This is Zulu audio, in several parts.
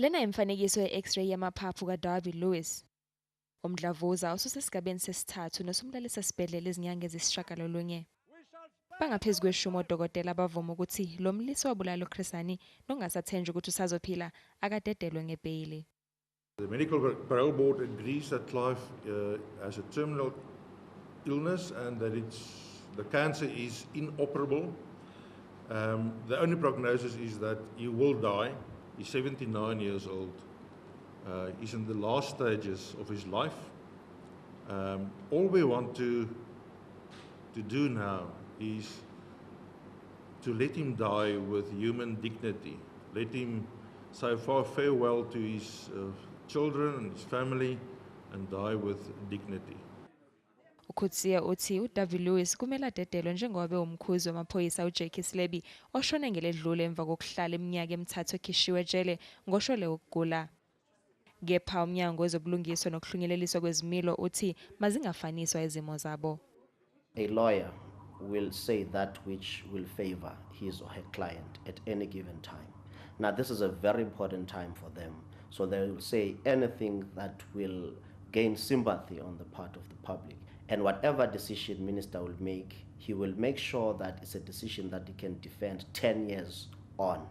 Lena imfanekiso ye-X-ray yamaphaphu kaDerbylewis. Umdlavuza ususesigabeni sesithathu nosumlalisa esibhedlela izinyanga ezisishagalolunye. Bangaphezulu kweshumi odokotela bavuma ukuthi lo mlisi wabulala uChris Hani nongasathenjwa ukuthi usazophila akadedelwe ngebheyili. The medical parole board agrees that Clive has a terminal illness and that the cancer is inoperable. The only prognosis is that he will die. He's 79 years old. He's in the last stages of his life. All we want to do now is to let him die with human dignity. Let him say farewell to his children and his family and die with dignity. Ukuthi uDerbylewis kumele adedelwe njengoba umkhuzi wamaphoyisa uJackis oshone ngeledlule emva kokuhlala iminyaka emithathu ekhishiwe ejele ngoshwele wokugula. Kepha umnyango wezobulungiswa nokuhlunyeleliswa kwezimilo uthi mazingafaniswa izimo zabo. A lawyer will say that which will favor his or her client at any given time. Now this is a very important time for them, so they will say anything that will gain sympathy on the part of the public. And whatever decision minister will make, he will make sure that it's a decision that he can defend 10 years on.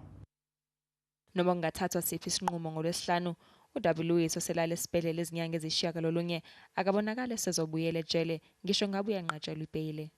Noma kungathathwa siphi isinqumo ngoLwesihlanu, uDerbylewis oselala esibhedlela izinyanga ezishiyagalolunye akabonakala esezobuyela ejele ngisho ngabe uyanqatshelwa ibheyili.